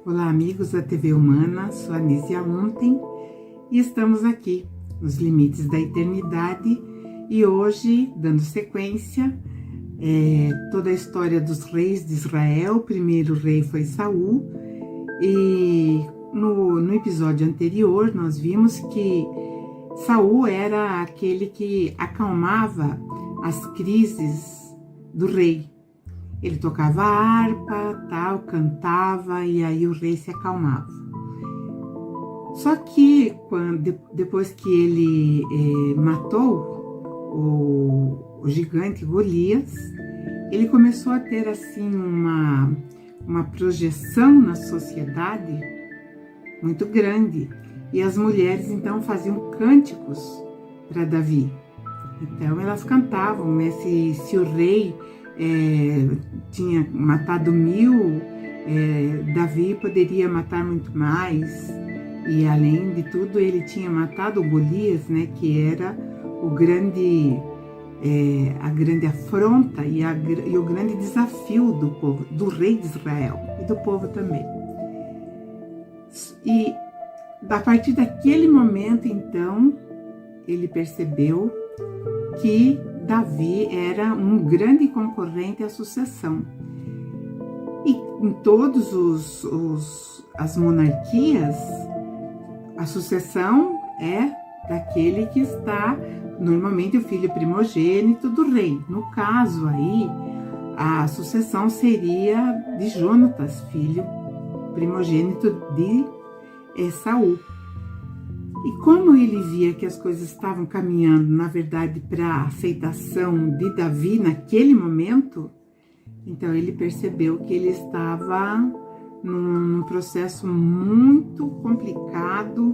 Olá, amigos da TV Humana, sou a Nízia Ontem e estamos aqui nos limites da eternidade e hoje, dando sequência, toda a história dos reis de Israel. O primeiro rei foi Saul e no episódio anterior nós vimos que Saul era aquele que acalmava as crises do rei. Ele tocava a harpa, tal, cantava e aí o rei se acalmava. Só que depois que ele matou o gigante Golias, ele começou a ter assim uma projeção na sociedade muito grande. E as mulheres então faziam cânticos para Davi. Então elas cantavam, se o rei tinha matado 1000, Davi poderia matar muito mais. E além de tudo, ele tinha matado o Golias, né, que era a grande afronta e o grande desafio do povo, do rei de Israel e do povo também. E a partir daquele momento, então, ele percebeu que Davi era um grande concorrente à sucessão. E em todas as monarquias, a sucessão é daquele que está, normalmente, o filho primogênito do rei. No caso aí, a sucessão seria de Jonatas, filho primogênito de Saul. E como ele via que as coisas estavam caminhando, na verdade, para a aceitação de Davi naquele momento, então ele percebeu que ele estava num processo muito complicado,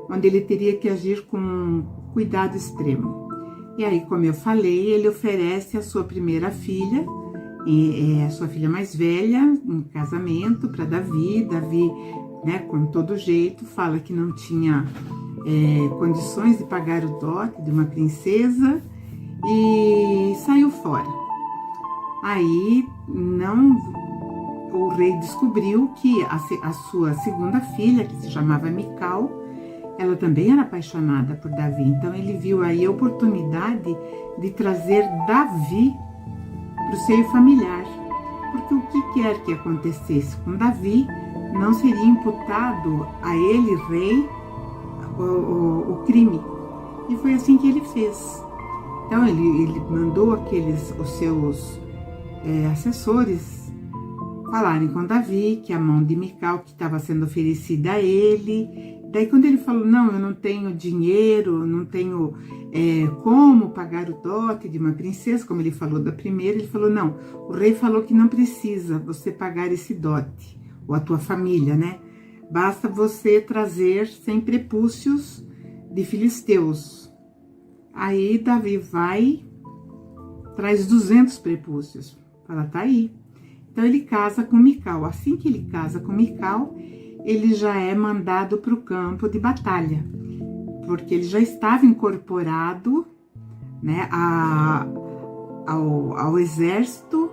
onde ele teria que agir com cuidado extremo. E aí, como eu falei, ele oferece a sua primeira filha, a sua filha mais velha, em casamento para Davi. Davi, né, com todo jeito, fala que não tinha condições de pagar o dote de uma princesa e saiu fora. Aí o rei descobriu que a sua segunda filha, que se chamava Mical, ela também era apaixonada por Davi. Então ele viu aí a oportunidade de trazer Davi para o seio familiar, porque o que quer que acontecesse com Davi, não seria imputado a ele, rei, o crime. E foi assim que ele fez. Então ele mandou os seus assessores falarem com Davi que a mão de Mical que estava sendo oferecida a ele. Daí quando ele falou, não, eu não tenho dinheiro, não tenho como pagar o dote de uma princesa, como ele falou da primeira, ele falou, não, o rei falou que não precisa você pagar esse dote, ou a tua família, né? Basta você trazer 100 prepúcios de filisteus. Aí Davi traz 200 prepúcios. Fala, tá aí. Então ele casa com Mical. Assim que ele casa com Mical, ele já é mandado para o campo de batalha, porque ele já estava incorporado, né, ao exército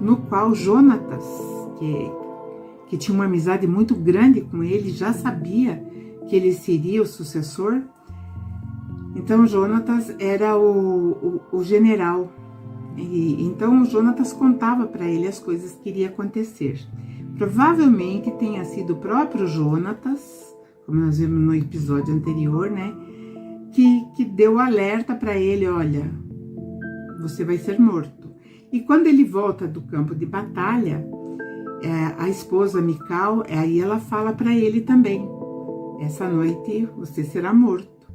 no qual Jonatas, que tinha uma amizade muito grande com ele, já sabia que ele seria o sucessor. Então Jonatas era o general. Então o Jonatas contava para ele as coisas que iriam acontecer. Provavelmente tenha sido o próprio Jonatas, como nós vimos no episódio anterior, né, que deu alerta para ele, olha, você vai ser morto. E quando ele volta do campo de batalha, a esposa Mical, aí ela fala para ele também, essa noite você será morto.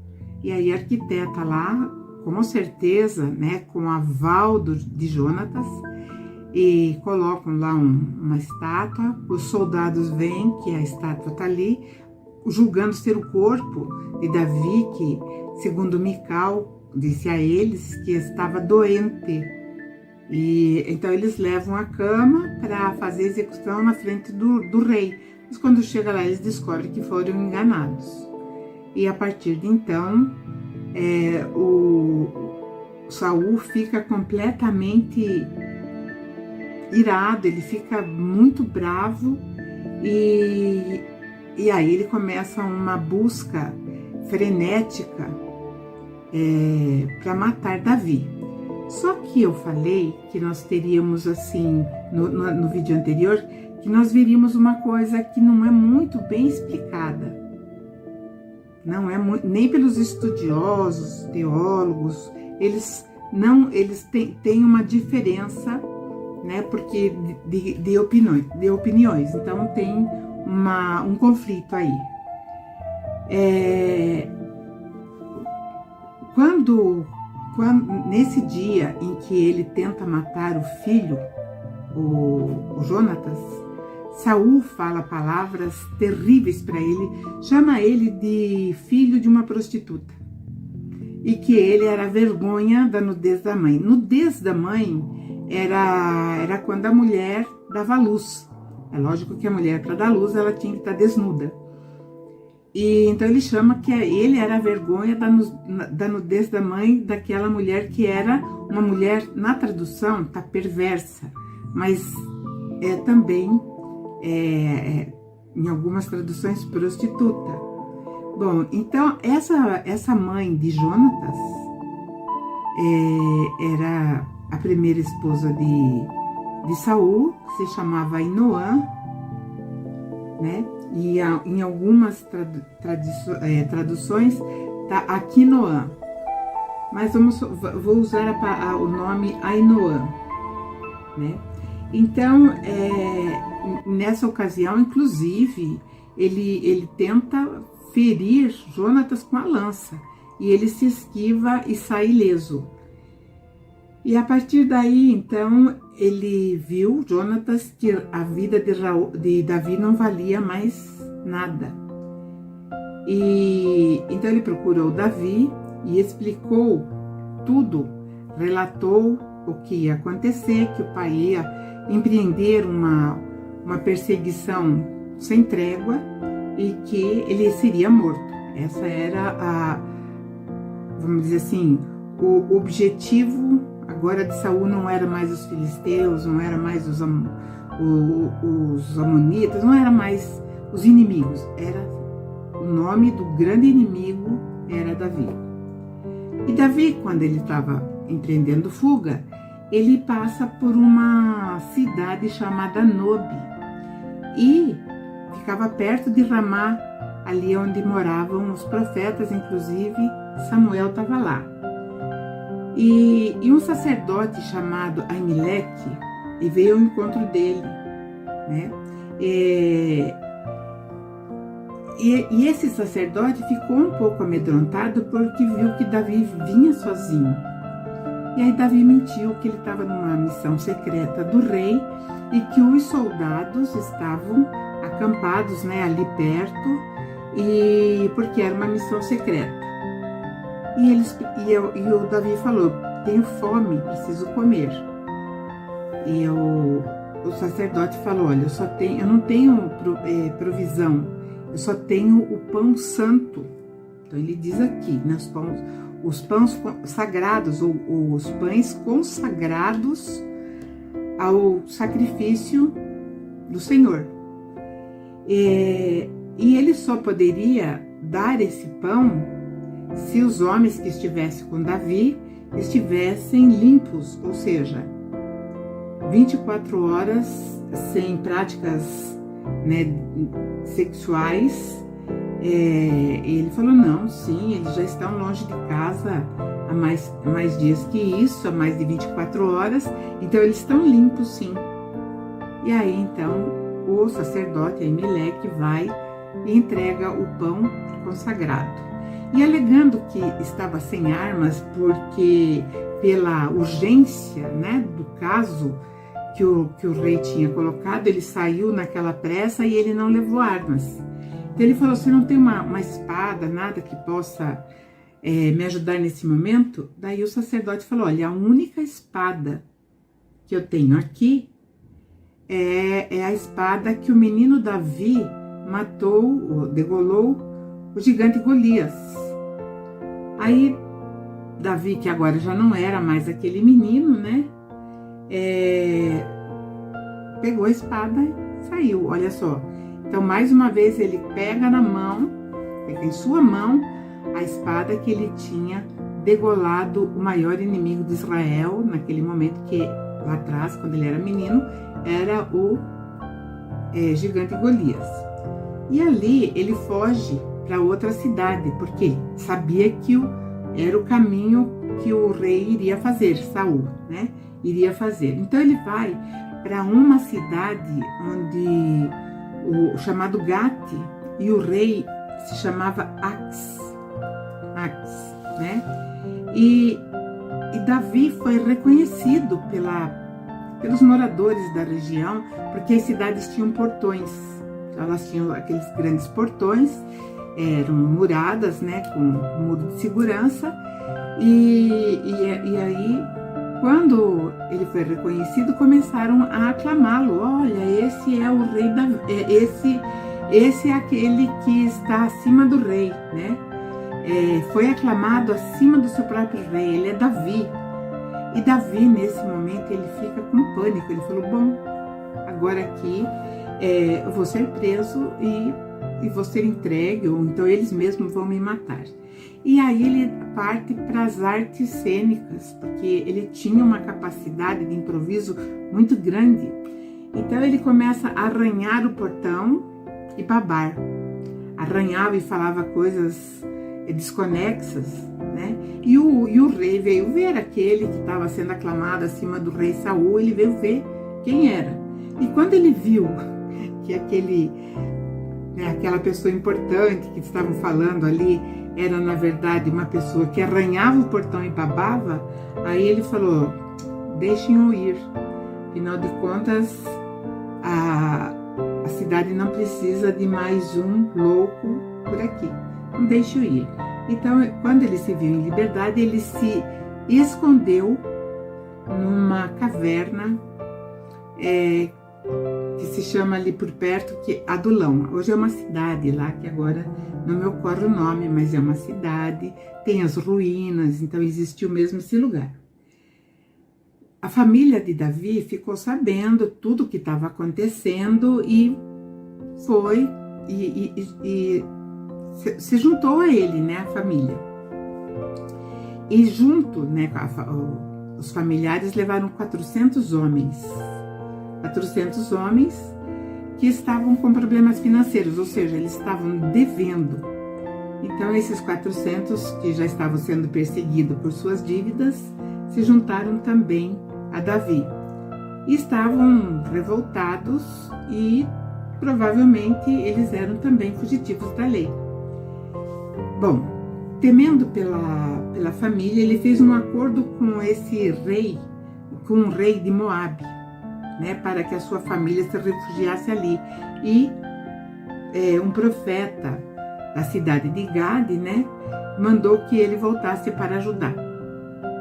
E aí arquiteta lá, com certeza, né, com aval de Jonatas, e colocam lá uma estátua. Os soldados veem que a estátua está ali, julgando ser o corpo de Davi, que, segundo Mical, disse a eles que estava doente. E então eles levam a cama para fazer a execução na frente do rei. Mas quando chega lá, eles descobrem que foram enganados. E a partir de então, o Saul fica completamente irado, ele fica muito bravo E aí ele começa uma busca frenética para matar Davi. Só que eu falei que nós teríamos, assim, no vídeo anterior, que nós veríamos uma coisa que não é muito bem explicada. Não é nem pelos estudiosos, teólogos, eles têm uma diferença, né? Porque de opiniões. Então tem um conflito aí. Quando nesse dia em que ele tenta matar o filho, o Jonatas, Saul fala palavras terríveis para ele, chama ele de filho de uma prostituta e que ele era vergonha da nudez da mãe. Nudez da mãe era quando a mulher dava luz. É lógico que a mulher, para dar luz, ela tinha que estar desnuda. E então ele chama que ele era a vergonha da nudez da mãe daquela mulher que era uma mulher, na tradução, tá perversa, mas também, em algumas traduções, prostituta. Bom, então essa mãe de Jonatas era a primeira esposa de Saul, que se chamava Ainoã, né? E em algumas traduções tá Aquinoã, mas vou usar o nome Ainoã, né? Então, nessa ocasião, inclusive, ele tenta ferir Jonatas com a lança, e ele se esquiva e sai ileso. E a partir daí, então, ele viu, Jonatas, que a vida de Davi não valia mais nada. E então ele procurou Davi e explicou tudo, relatou o que ia acontecer, que o pai ia empreender uma perseguição sem trégua e que ele seria morto. Essa era vamos dizer assim, o objetivo agora de Saul. Não era mais os filisteus, não era mais os amonitas, não era mais os inimigos, era o nome do grande inimigo, era Davi. E Davi, quando ele estava empreendendo fuga, ele passa por uma cidade chamada Nobe e ficava perto de Ramá, ali onde moravam os profetas, inclusive Samuel estava lá. E um sacerdote chamado Aimileque veio ao encontro dele, né? E esse sacerdote ficou um pouco amedrontado porque viu que Davi vinha sozinho. E aí Davi mentiu que ele estava numa missão secreta do rei e que os soldados estavam acampados, né, ali perto, e porque era uma missão secreta. E o Davi falou: tenho fome, preciso comer. E o sacerdote falou: olha, eu não tenho provisão, eu só tenho o pão santo. Então ele diz aqui, né, os pães sagrados, ou os pães consagrados ao sacrifício do Senhor. E ele só poderia dar esse pão se os homens que estivessem com Davi estivessem limpos, ou seja, 24 horas sem práticas, né, sexuais. Ele falou: não, sim, eles já estão longe de casa há mais dias que isso, há mais de 24 horas, então eles estão limpos, sim. E aí, então, o sacerdote Aimileque vai e entrega o pão consagrado. E alegando que estava sem armas, porque pela urgência, né, do caso que o rei tinha colocado, ele saiu naquela pressa e ele não levou armas. Então ele falou: você não tem uma espada, nada que possa me ajudar nesse momento? Daí o sacerdote falou: olha, a única espada que eu tenho aqui é a espada que o menino Davi matou, degolou o gigante Golias. Aí Davi, que agora já não era mais aquele menino, né, pegou a espada e saiu. Olha só, Então, mais uma vez, ele pega em sua mão, a espada que ele tinha degolado o maior inimigo de Israel, naquele momento que, lá atrás, quando ele era menino, era o gigante Golias. E ali ele foge para outra cidade, porque sabia que era o caminho que o rei iria fazer, Saul, né? Iria fazer. Então ele vai para uma cidade onde o chamado Gate, e o rei se chamava Ax, né? E Davi foi reconhecido pelos moradores da região, porque as cidades tinham portões. Elas tinham aqueles grandes portões, eram muradas, né, com muro de segurança. E aí, quando ele foi reconhecido, começaram a aclamá-lo. Olha, esse é o rei esse é aquele que está acima do rei, né? Foi aclamado acima do seu próprio rei, ele é Davi. E Davi, nesse momento, ele fica com pânico. Ele falou, bom, agora aqui eu vou ser preso e vou ser entregue, ou então eles mesmos vão me matar. E aí ele parte para as artes cênicas, porque ele tinha uma capacidade de improviso muito grande. Então ele começa a arranhar o portão e babar. Arranhava e falava coisas desconexas, né? E o rei veio ver aquele que estava sendo aclamado acima do rei Saul, ele veio ver quem era. E quando ele viu que aquela pessoa importante que estavam falando ali era, na verdade, uma pessoa que arranhava o portão e babava, aí ele falou, deixem-o ir. Afinal de contas, a cidade não precisa de mais um louco por aqui. Não deixe-o ir. Então, quando ele se viu em liberdade, ele se escondeu numa caverna que se chama ali por perto, que Adulão. Hoje é uma cidade lá, que agora não me ocorre o nome, mas é uma cidade, tem as ruínas, então existiu mesmo esse lugar. A família de Davi ficou sabendo tudo o que estava acontecendo e foi e se juntou a ele, né, a família. E junto, né, os familiares levaram 400 homens. 400 homens que estavam com problemas financeiros, ou seja, eles estavam devendo. Então, esses 400 que já estavam sendo perseguidos por suas dívidas, se juntaram também a Davi. E estavam revoltados e provavelmente eles eram também fugitivos da lei. Bom, temendo pela família, ele fez um acordo com esse rei, com o rei de Moabe, né, para que a sua família se refugiasse ali. E um profeta da cidade de Gade, né, mandou que ele voltasse para Judá.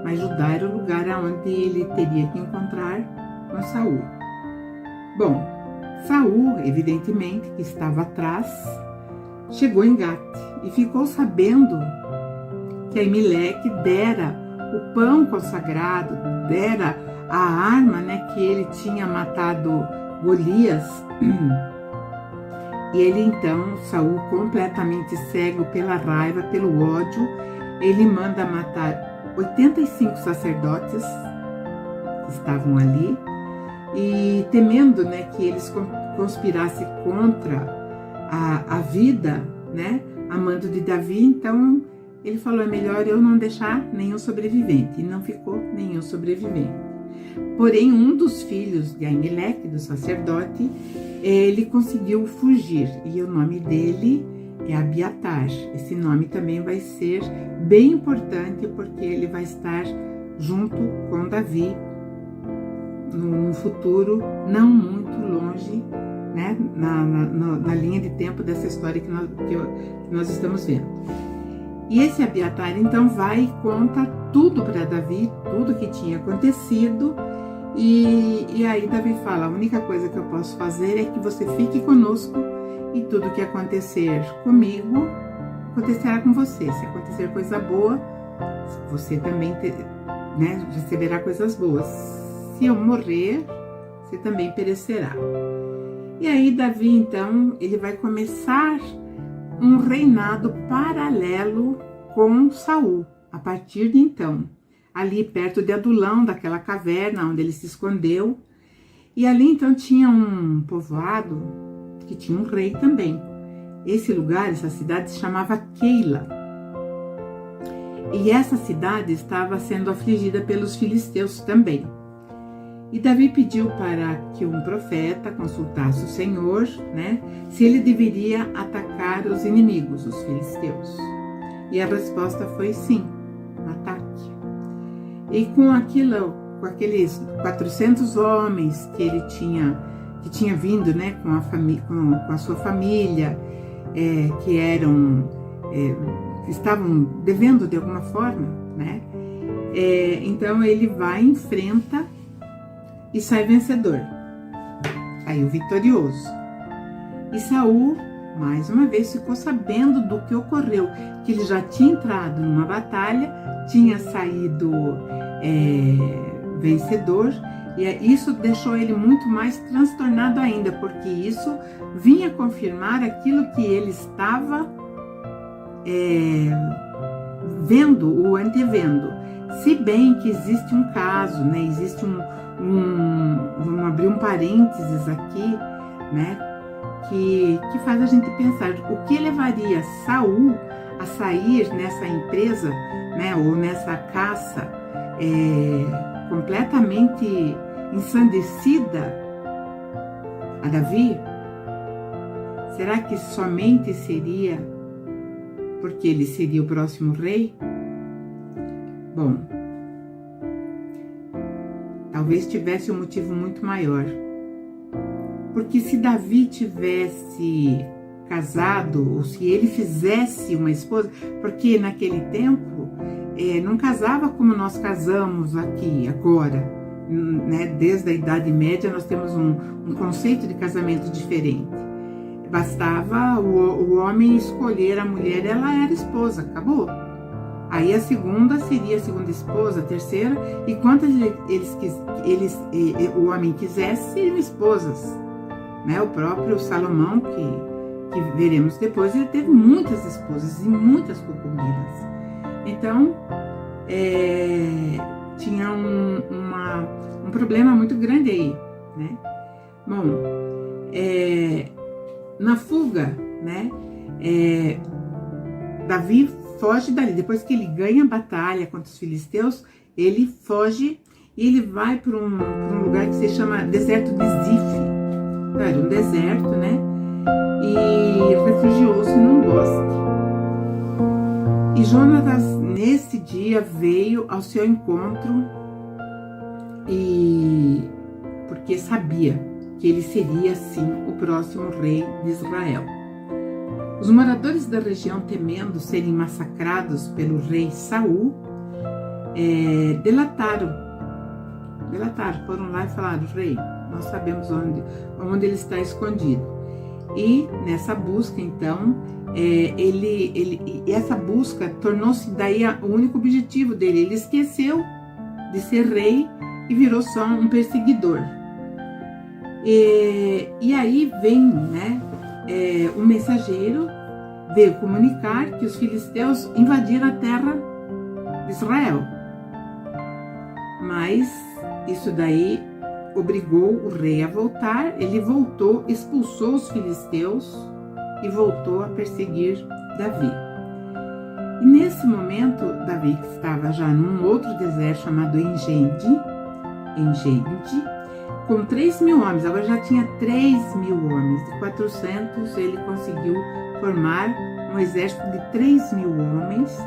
Mas Judá era o lugar onde ele teria que encontrar com Saul. Bom, Saul, evidentemente, que estava atrás, chegou em Gate e ficou sabendo que Aimeleque dera o pão consagrado, dera a arma, né, que ele tinha matado Golias. E ele então, Saul, completamente cego pela raiva, pelo ódio, ele manda matar 85 sacerdotes que estavam ali, e temendo, né, que eles conspirassem contra a vida, né, a mando de Davi. Então ele falou, é melhor eu não deixar nenhum sobrevivente, e não ficou nenhum sobrevivente. Porém, um dos filhos de Aimeleque, do sacerdote, ele conseguiu fugir, e o nome dele é Abiatar. Esse nome também vai ser bem importante, porque ele vai estar junto com Davi num futuro não muito longe, né, na linha de tempo dessa história que nós estamos vendo. E esse Abiatar então vai e conta tudo para Davi, tudo que tinha acontecido. E aí Davi fala, a única coisa que eu posso fazer é que você fique conosco, e tudo que acontecer comigo, acontecerá com você. Se acontecer coisa boa, você também receberá coisas boas. Se eu morrer, você também perecerá. E aí Davi, então, ele vai começar um reinado paralelo com Saul, a partir de então, ali perto de Adulão, daquela caverna onde ele se escondeu. E ali então tinha um povoado que tinha um rei também. Esse lugar, essa cidade se chamava Keila. E essa cidade estava sendo afligida pelos filisteus também. E Davi pediu para que um profeta consultasse o Senhor, né, se ele deveria atacar os inimigos, os filisteus. E a resposta foi sim, ataque. E com aqueles 400 homens que ele tinha vindo, né, com a sua família, que estavam devendo de alguma forma, né? Então ele vai, enfrenta e sai vencedor, saiu vitorioso. E Saul, mais uma vez, ficou sabendo do que ocorreu, que ele já tinha entrado numa batalha, tinha saído vencedor, e isso deixou ele muito mais transtornado ainda, porque isso vinha confirmar aquilo que ele estava vendo, ou antevendo. Se bem que existe um caso, né? Existe vamos abrir um parênteses aqui, né? Que faz a gente pensar o que levaria Saul a sair nessa empresa, né? Ou nessa caça completamente ensandecida a Davi. Será que somente seria porque ele seria o próximo rei? Bom, talvez tivesse um motivo muito maior. Porque se Davi tivesse casado, ou se ele fizesse uma esposa, porque naquele tempo não casava como nós casamos aqui agora, né? Desde a Idade Média nós temos um conceito de casamento diferente. Bastava o homem escolher a mulher, ela era esposa, acabou. Aí a segunda seria a segunda esposa, a terceira, e quantas o homem quisesse, seriam esposas, né? O próprio Salomão, que veremos depois, ele teve muitas esposas e muitas concubinas. Então, tinha um problema muito grande aí, né? Bom, na fuga, né? Davi foge dali. Depois que ele ganha a batalha contra os filisteus, ele foge e ele vai para um lugar que se chama Deserto de Zif. Era um deserto, né? E refugiou-se num bosque. E Jonatas, nesse dia, veio ao seu encontro, porque sabia que ele seria, sim, o próximo rei de Israel. Os moradores da região, temendo serem massacrados pelo rei Saul, delataram, foram lá e falaram: rei, nós sabemos onde ele está escondido. E nessa busca, então, essa busca tornou-se daí o único objetivo dele. Ele esqueceu de ser rei e virou só um perseguidor. E aí vem, né, um mensageiro veio comunicar que os filisteus invadiram a terra de Israel. Mas isso daí obrigou o rei a voltar. Ele voltou, expulsou os filisteus e voltou a perseguir Davi. E nesse momento, Davi, que estava já num outro deserto chamado Engedi, com 3.000 homens, agora já tinha 3.000 homens, de 400 ele conseguiu formar um exército de 3.000 homens,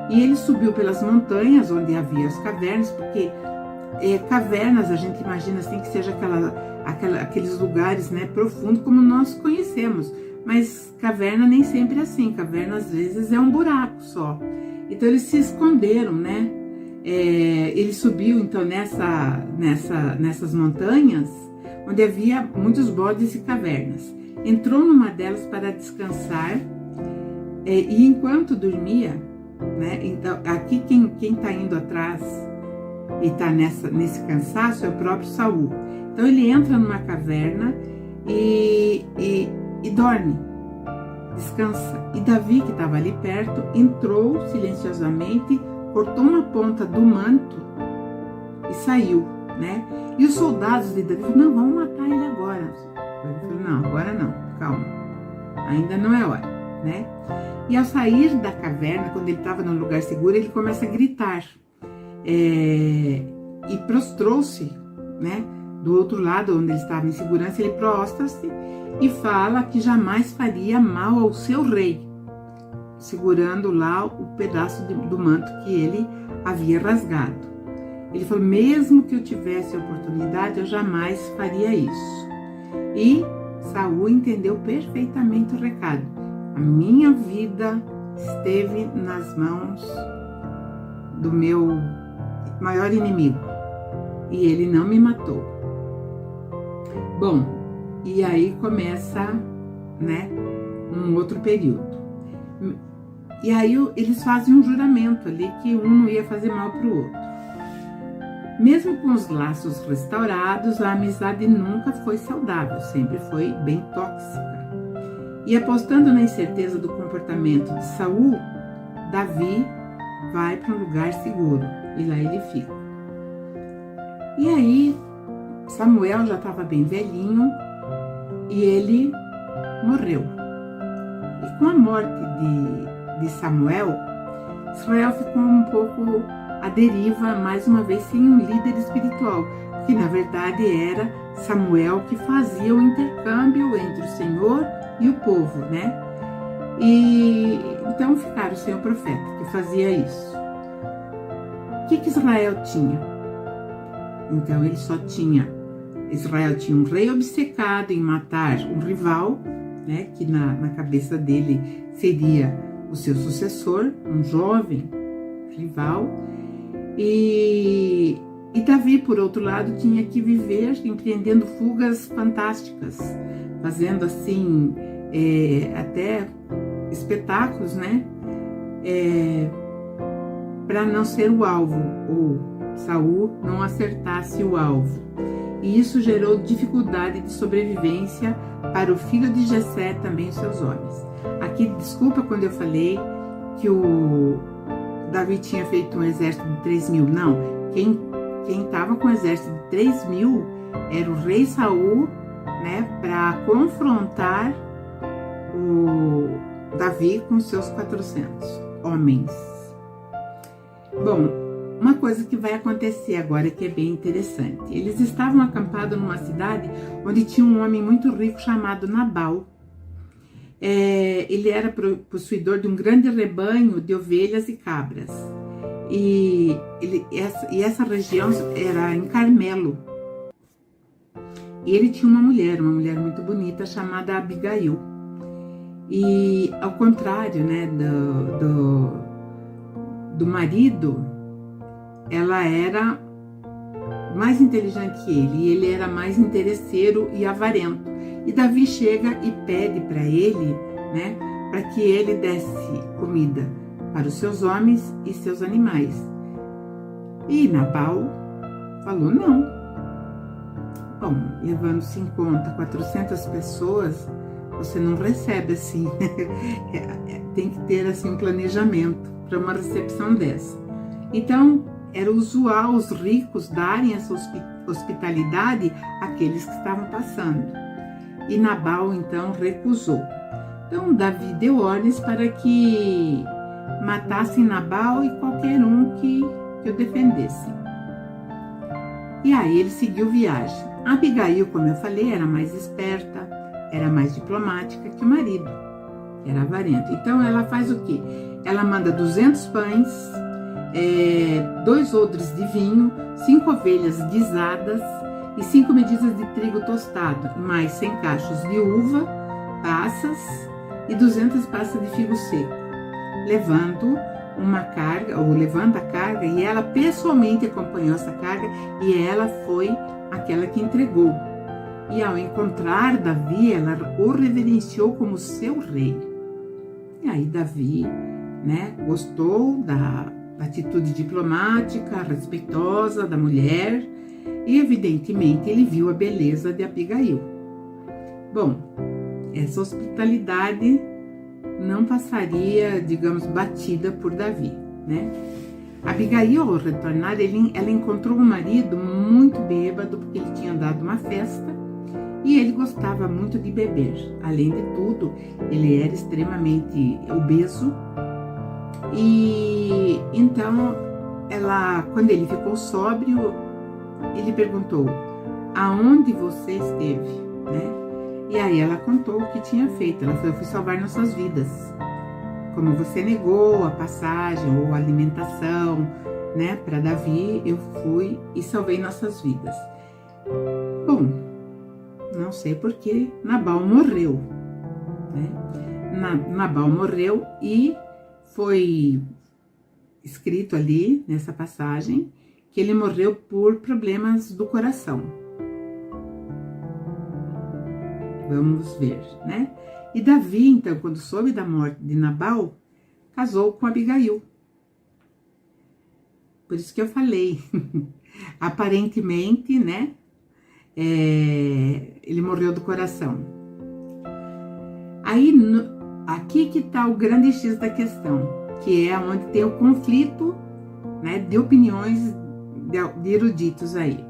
e ele subiu pelas montanhas onde havia as cavernas, porque cavernas a gente imagina assim que seja aqueles lugares, né, profundos como nós conhecemos, mas caverna nem sempre é assim. Caverna às vezes é um buraco só. Então eles se esconderam, né? Ele subiu então nessas montanhas onde havia muitos bodes e cavernas. Entrou numa delas para descansar, e enquanto dormia, né? Então aqui quem está indo atrás e está nesse cansaço é o próprio Saul. Então ele entra numa caverna e dorme, descansa. E Davi, que estava ali perto, entrou silenciosamente, cortou uma ponta do manto e saiu, né? E os soldados de Davi falaram: não, vamos matar ele agora. Ele falou: não, agora não, calma, ainda não é hora, né? E ao sair da caverna, quando ele estava num lugar seguro, ele começa a gritar. E prostrou-se, né? Do outro lado, onde ele estava em segurança, ele prostra-se e fala que jamais faria mal ao seu rei, segurando lá o pedaço do manto que ele havia rasgado. Ele falou: mesmo que eu tivesse a oportunidade, eu jamais faria isso. E Saul entendeu perfeitamente o recado. A minha vida esteve nas mãos do meu maior inimigo e ele não me matou. Bom, e aí começa, né, um outro período. E aí eles fazem um juramento ali que um não ia fazer mal para o outro. Mesmo com os laços restaurados, a amizade nunca foi saudável, sempre foi bem tóxica. E apostando na incerteza do comportamento de Saul, Davi vai para um lugar seguro e lá ele fica. E aí Samuel já estava bem velhinho e ele morreu. E com a morte de Samuel, Israel ficou um pouco à deriva, mais uma vez sem um líder espiritual, que na verdade era Samuel que fazia o intercâmbio entre o Senhor e o povo, né? E então ficaram sem o profeta que fazia isso. O que Israel tinha? Então Israel tinha um rei obcecado em matar um rival, né? Que na cabeça dele seria o seu sucessor, um jovem rival. E Davi, por outro lado, tinha que viver empreendendo fugas fantásticas, fazendo assim até espetáculos, né? Para não ser o alvo, ou Saul não acertasse o alvo. E isso gerou dificuldade de sobrevivência para o filho de Jessé, também os seus homens. Aqui, desculpa quando eu falei que o Davi tinha feito um exército de 3.000. Não, quem estava com um exército de 3.000 era o rei Saul, né, para confrontar o Davi com seus 400 homens. Bom, uma coisa que vai acontecer agora que é bem interessante. Eles estavam acampados numa cidade onde tinha um homem muito rico chamado Nabal. Ele era possuidor de um grande rebanho de ovelhas e cabras. E essa região era em Carmelo. E ele tinha uma mulher muito bonita chamada Abigail. E ao contrário, né, do marido, ela era mais inteligente que ele, e ele era mais interesseiro e avarento. E Davi chega e pede para ele, né, para que ele desse comida para os seus homens e seus animais. E Nabal falou não. Bom, levando-se em conta 400 pessoas, você não recebe assim. Tem que ter assim um planejamento para uma recepção dessa. Então, era usual os ricos darem essa hospitalidade àqueles que estavam passando. E Nabal, então, recusou. Então, Davi deu ordens para que matassem Nabal e qualquer um que o defendesse. E aí ele seguiu viagem. Abigail, como eu falei, era mais esperta, era mais diplomática que o marido, que era avarento. Então, ela faz o quê? Ela manda 200 pães, 2 odres de vinho, 5 ovelhas guisadas e 5 medidas de trigo tostado, mais 100 cachos de uva, passas e 200 passas de figo seco, levando a carga, e ela pessoalmente acompanhou essa carga, e ela foi aquela que entregou. E ao encontrar Davi, ela o reverenciou como seu rei. E aí Davi, né, gostou da atitude diplomática, respeitosa da mulher, e evidentemente ele viu a beleza de Abigail. Bom, essa hospitalidade não passaria, digamos, batida por Davi, né? Abigail, ao retornar, ela encontrou o marido muito bêbado, porque ele tinha dado uma festa e ele gostava muito de beber. Além de tudo, ele era extremamente obeso e então quando ele ficou sóbrio, ele perguntou: aonde você esteve, né? E aí ela contou o que tinha feito. Ela falou: eu fui salvar nossas vidas. Como você negou a passagem ou a alimentação, né, para Davi, eu fui e salvei nossas vidas. Bom, não sei porque Nabal morreu, né? Nabal morreu e foi escrito ali nessa passagem que ele morreu por problemas do coração. Vamos ver, né? E Davi, então, quando soube da morte de Nabal, casou com Abigail. Por isso que eu falei, aparentemente, né? Ele morreu do coração. Aí, aqui que está o grande X da questão, que é onde tem o conflito, né, de opiniões de eruditos aí.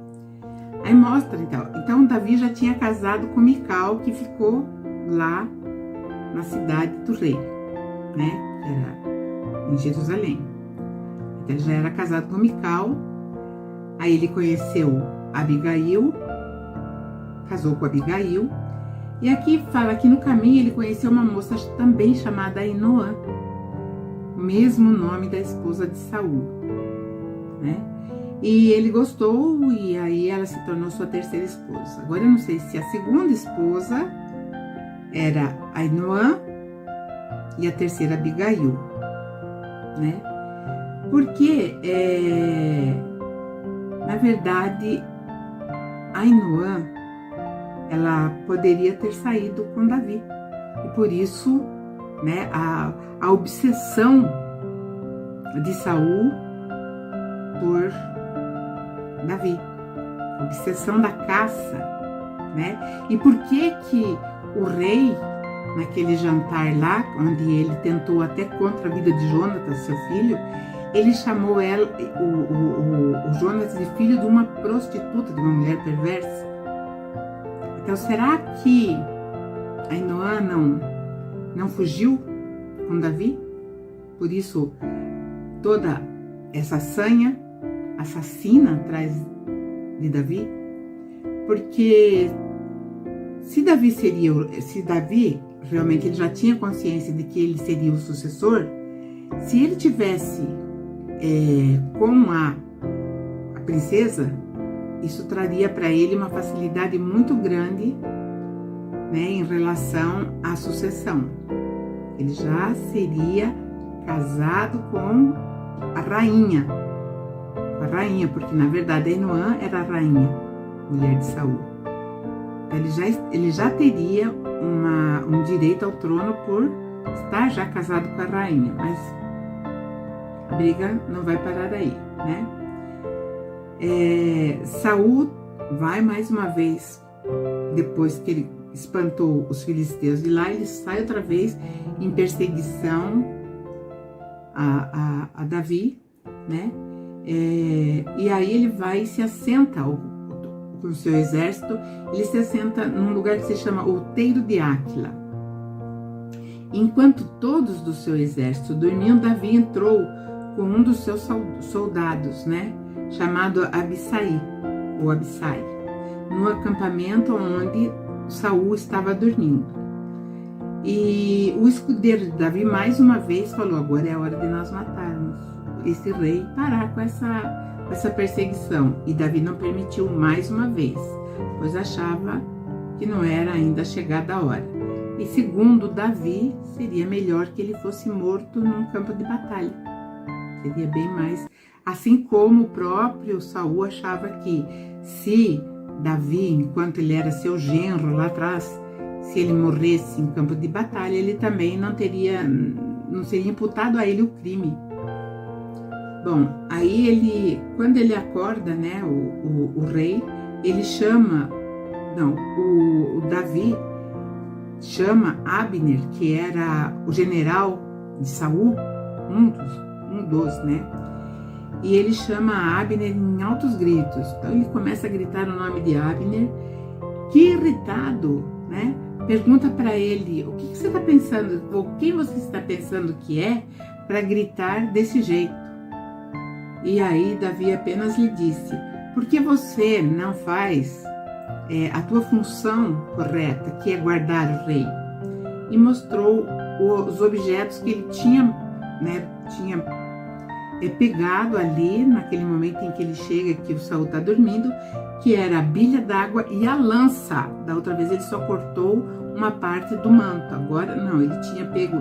Aí mostra, então Davi já tinha casado com Mical, que ficou lá na cidade do rei, né, que era em Jerusalém. Então ele já era casado com Mical. Aí ele conheceu Abigail, casou com Abigail, e aqui fala que no caminho ele conheceu uma moça também chamada Ainoã, o mesmo nome da esposa de Saul, né? E ele gostou, e aí ela se tornou sua terceira esposa. Agora eu não sei se a segunda esposa era Ainoã e a terceira Abigail, né? Porque, na verdade, Ainoã, ela poderia ter saído com Davi. E por isso, né, a obsessão de Saul por Davi, a obsessão da caça, né? E por que o rei, naquele jantar lá, onde ele tentou até contra a vida de Jonatas, seu filho, ele chamou o Jonas de filho de uma prostituta, de uma mulher perversa? Então, será que Ainoã não fugiu com Davi? Por isso, toda essa sanha assassina atrás de Davi? Porque se Davi realmente ele já tinha consciência de que ele seria o sucessor, se ele tivesse com a princesa, isso traria para ele uma facilidade muito grande, né, em relação à sucessão. Ele já seria casado com a rainha, porque na verdade Ainoã era a rainha, mulher de Saul. Ele já teria um direito ao trono por estar já casado com a rainha, mas a briga não vai parar aí, né? Saul vai mais uma vez, depois que ele espantou os filisteus de lá, ele sai outra vez em perseguição a Davi, né? E aí ele vai e se assenta com o seu exército. Ele se assenta num lugar que se chama Outeiro de Áquila. Enquanto todos do seu exército dormiam, Davi entrou com um dos seus soldados, né, chamado Abissai, no acampamento onde Saul estava dormindo. E o escudeiro de Davi mais uma vez falou: agora é a hora de nós matarmos esse rei, parar com essa perseguição. E Davi não permitiu mais uma vez, pois achava que não era ainda chegada a hora. E segundo Davi, seria melhor que ele fosse morto num campo de batalha. Seria bem mais, assim como o próprio Saul achava que se Davi, enquanto ele era seu genro lá atrás, se ele morresse em campo de batalha, ele também não seria imputado a ele o crime. Bom, aí quando ele acorda, né, o rei, ele chama, o Davi, chama Abner, que era o general de Saul, um dos, né? E ele chama Abner em altos gritos. Então ele começa a gritar o nome de Abner, que irritado, né? Pergunta para ele: o que você está pensando? Ou quem você está pensando que é para gritar desse jeito? E aí Davi apenas lhe disse: por que você não faz a tua função correta, que é guardar o rei? E mostrou os objetos que ele tinha, né, pegado ali naquele momento em que ele chega, que o Saul está dormindo, que era a bilha d'água e a lança. Da outra vez ele só cortou uma parte do manto, agora não, ele tinha pego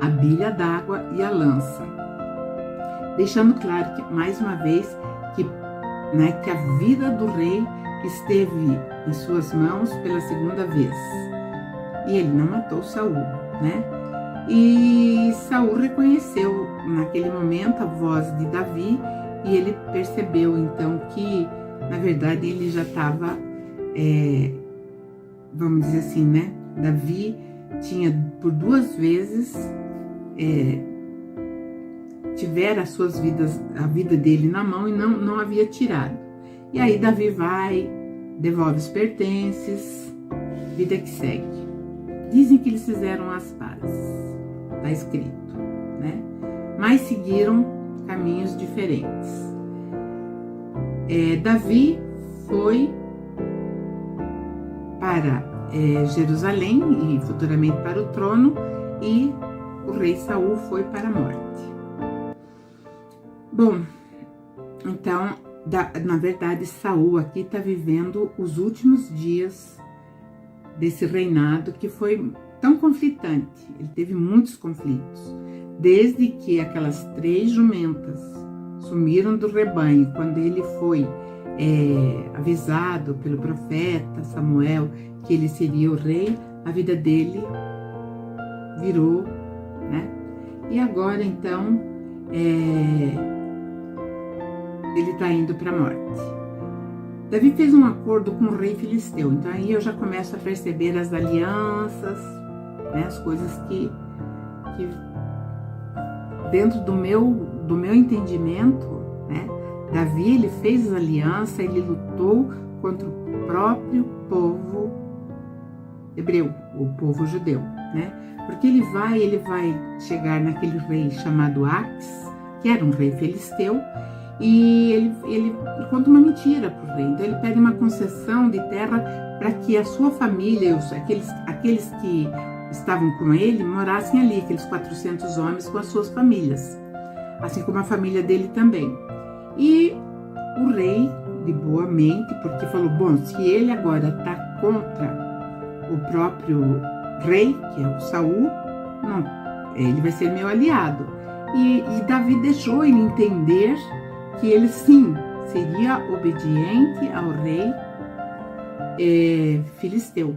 a bilha d'água e a lança, deixando claro que, mais uma vez, que a vida do rei esteve em suas mãos pela segunda vez. E ele não matou Saul, né? E Saul reconheceu naquele momento a voz de Davi e ele percebeu então que, na verdade, ele já estava, vamos dizer assim, né? Davi tinha por 2 vezes tivera a vida dele na mão e não havia tirado. E aí Davi vai, devolve os pertences, vida que segue. Dizem que eles fizeram as pazes, está escrito, né? Mas seguiram caminhos diferentes. Davi foi para Jerusalém e futuramente para o trono, e o rei Saul foi para a morte. Bom, então, na verdade, Saul aqui está vivendo os últimos dias desse reinado que foi tão conflitante. Ele teve muitos conflitos, desde que aquelas 3 jumentas sumiram do rebanho, quando ele foi avisado pelo profeta Samuel que ele seria o rei, a vida dele virou, né? E agora, então, ele está indo para a morte. Davi fez um acordo com o rei filisteu, então aí eu já começo a perceber as alianças, né, as coisas que dentro do meu entendimento, né, Davi, ele fez aliança, ele lutou contra o próprio povo hebreu, o povo judeu, né, porque ele vai chegar naquele rei chamado Ax, que era um rei filisteu, e ele conta uma mentira para o rei. Então ele pede uma concessão de terra para que a sua família, aqueles que estavam com ele, morassem ali, aqueles 400 homens com as suas famílias, assim como a família dele também. E o rei, de boa mente, porque falou: bom, se ele agora está contra o próprio rei, que é o Saul, não, ele vai ser meu aliado. E Davi deixou ele entender que ele sim seria obediente ao rei filisteu.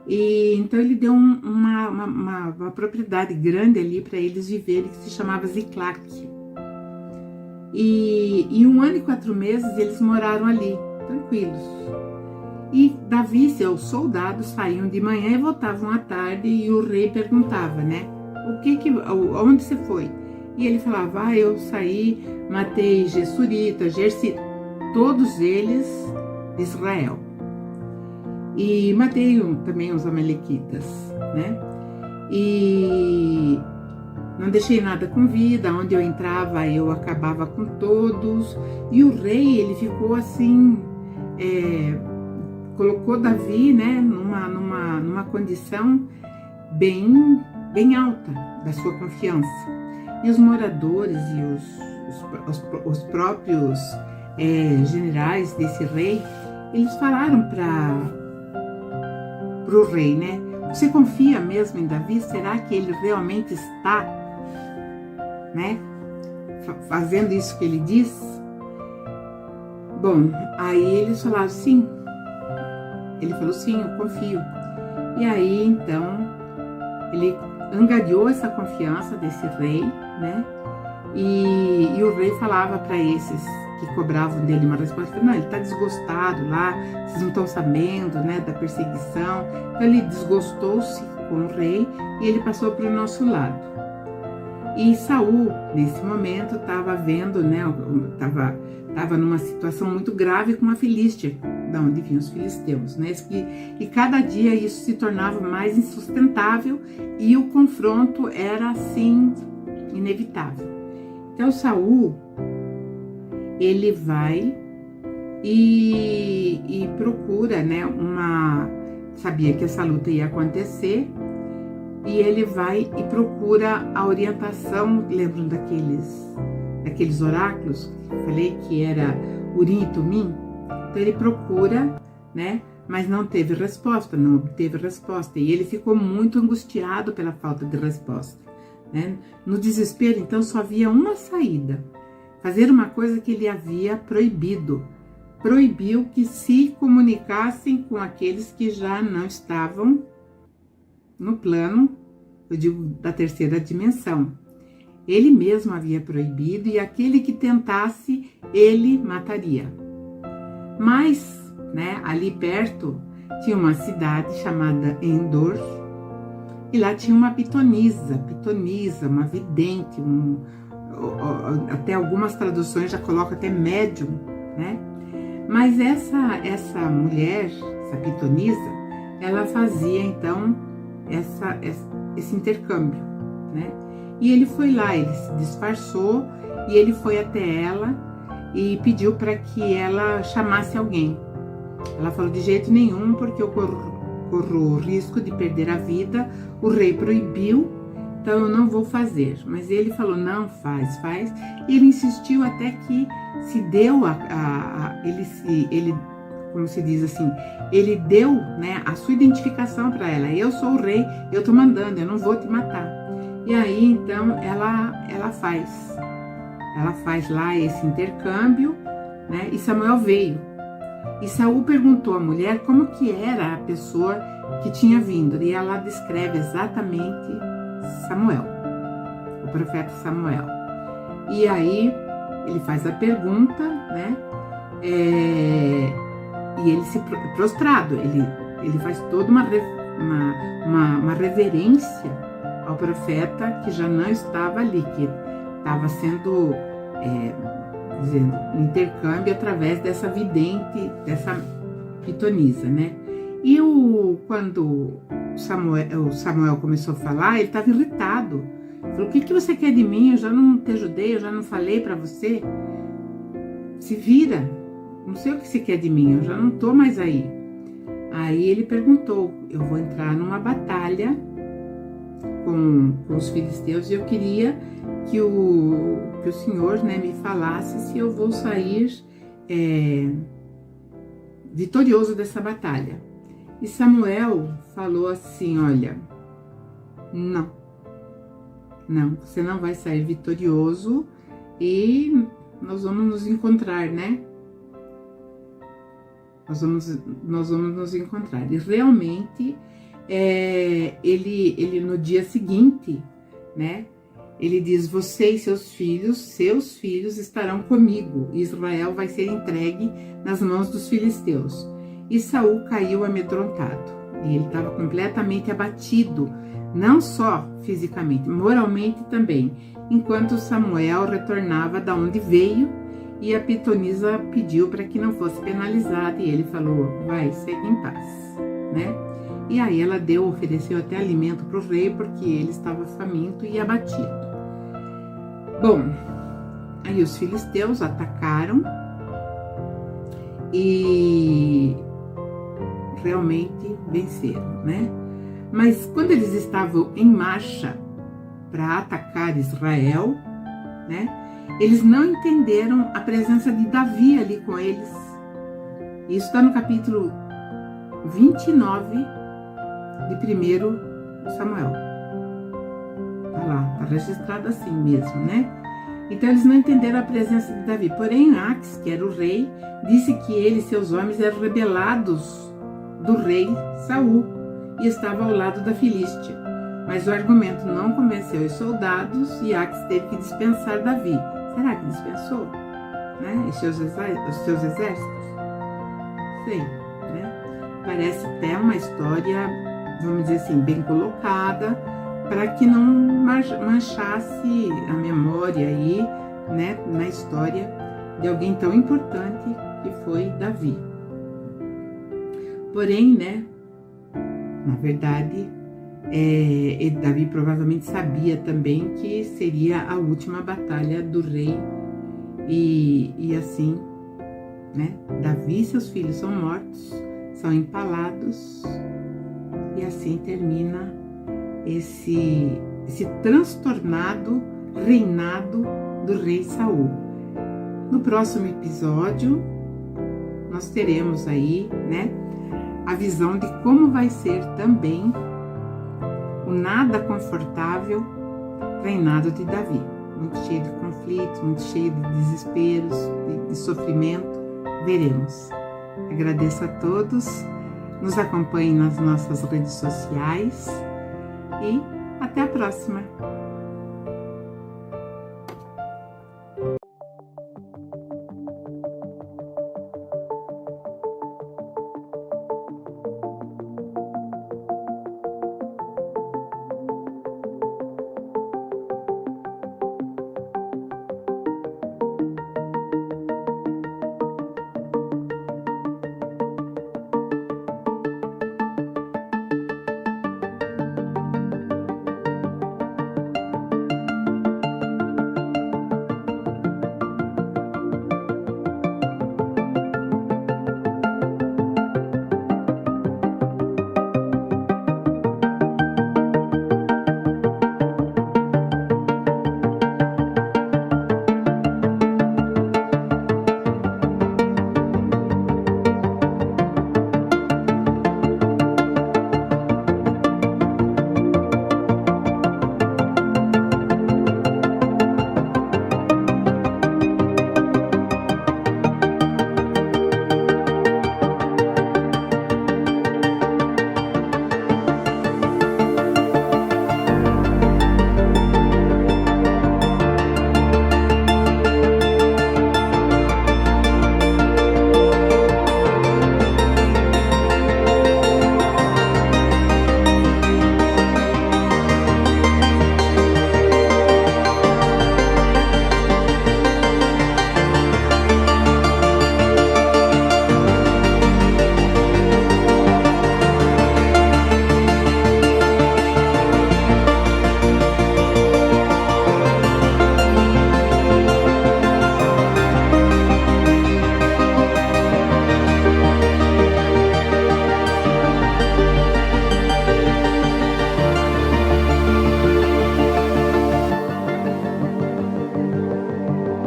E então ele deu uma propriedade grande ali para eles viverem, que se chamava Ziclac. E 1 ano e 4 meses eles moraram ali, tranquilos. E Davi e seus soldados saíam de manhã e voltavam à tarde, e o rei perguntava, né? Onde você foi? E ele falava: eu saí, matei Gessurita, Gersita, todos eles de Israel. E matei também os amalequitas, né? E não deixei nada com vida, onde eu entrava eu acabava com todos. E o rei, ele ficou assim, colocou Davi, né, numa condição bem alta da sua confiança. E os moradores e os próprios generais desse rei, eles falaram para o rei, né? Você confia mesmo em Davi? Será que ele realmente está, né, fazendo isso que ele diz? Bom, aí eles falaram sim. Ele falou: sim, eu confio. E aí, então, ele angariou essa confiança desse rei, né? E o rei falava para esses que cobravam dele uma resposta. Não, ele está desgostado lá, vocês não estão sabendo, né, da perseguição. Então ele desgostou-se com o rei e ele passou para o nosso lado. E Saul, nesse momento, estava vendo, né, estava numa situação muito grave com a Filístia, da onde vinham os filisteus, né, e cada dia isso se tornava mais insustentável e o confronto era, assim, inevitável. Então Saul, ele vai e procura, né, sabia que essa luta ia acontecer, e ele vai e procura a orientação. Lembram daqueles oráculos que eu falei que era Urim e Tumim? Então ele procura, né, mas não obteve resposta, e ele ficou muito angustiado pela falta de resposta, né? No desespero, então, só havia uma saída: fazer uma coisa que ele havia proibido. Proibiu que se comunicassem com aqueles que já não estavam no plano, eu digo, da terceira dimensão. Ele mesmo havia proibido, e aquele que tentasse, ele mataria. Mas, né, ali perto tinha uma cidade chamada Endor, e lá tinha uma pitonisa, uma vidente, até algumas traduções já colocam até médium, né? Mas essa mulher, essa pitonisa, ela fazia então esse intercâmbio, né? E ele foi lá, ele se disfarçou e ele foi até ela e pediu para que ela chamasse alguém. Ela falou: de jeito nenhum, porque eu corro o risco de perder a vida, o rei proibiu, então eu não vou fazer. Mas ele falou: não, faz. E ele insistiu até que se deu ele, como se diz assim, ele deu, né, a sua identificação para ela: eu sou o rei, eu tô mandando, eu não vou te matar. E aí então ela faz lá esse intercâmbio, né? E Samuel veio. E Saul perguntou à mulher como que era a pessoa que tinha vindo, e ela descreve exatamente Samuel, o profeta Samuel. E aí ele faz a pergunta, né? E ele se prostrado, ele faz toda uma reverência ao profeta que já não estava ali, que estava sendo dizendo, intercâmbio através dessa vidente, dessa pitonisa, né? E quando Samuel começou a falar, ele estava irritado. Falou: o que você quer de mim? Eu já não te ajudei, eu já não falei para você. Se vira, não sei o que você quer de mim, eu já não tô mais aí. Aí ele perguntou: eu vou entrar numa batalha com os filisteus e eu queria que o Senhor, né, me falasse se eu vou sair vitorioso dessa batalha. E Samuel falou assim: olha, não, você não vai sair vitorioso e nós vamos nos encontrar, né? Nós vamos nos encontrar. E realmente, ele no dia seguinte, né? Ele diz: você e seus filhos estarão comigo. Israel vai ser entregue nas mãos dos filisteus. E Saul caiu amedrontado. E ele estava completamente abatido, não só fisicamente, moralmente também. Enquanto Samuel retornava da onde veio, e a pitonisa pediu para que não fosse penalizada. E ele falou: vai, segue em paz, né? E aí ela ofereceu até alimento para o rei, porque ele estava faminto e abatido. Bom, aí os filisteus atacaram e realmente venceram, né? Mas quando eles estavam em marcha para atacar Israel, né? Eles não entenderam a presença de Davi ali com eles. Isso está no capítulo 29 de 1 Samuel. Tá lá, tá registrado assim mesmo, né? Então eles não entenderam a presença de Davi. Porém, Aques, que era o rei, disse que ele e seus homens eram rebelados do rei Saul e estavam ao lado da Filístia. Mas o argumento não convenceu os soldados e Aques teve que dispensar Davi. Será que dispensou? né? Os seus exércitos? Sei, né? Parece até uma história, vamos dizer assim, bem colocada, para que não manchasse a memória aí, né, na história de alguém tão importante que foi Davi. Porém, né, na verdade, Davi provavelmente sabia também que seria a última batalha do rei e assim, né, Davi e seus filhos são mortos, são empalados e assim termina esse transtornado reinado do rei Saul. No próximo episódio, nós teremos aí, né, a visão de como vai ser também o nada confortável reinado de Davi. Muito cheio de conflitos, muito cheio de desesperos, de sofrimento. Veremos. Agradeço a todos. Nos acompanhem nas nossas redes sociais. E até a próxima!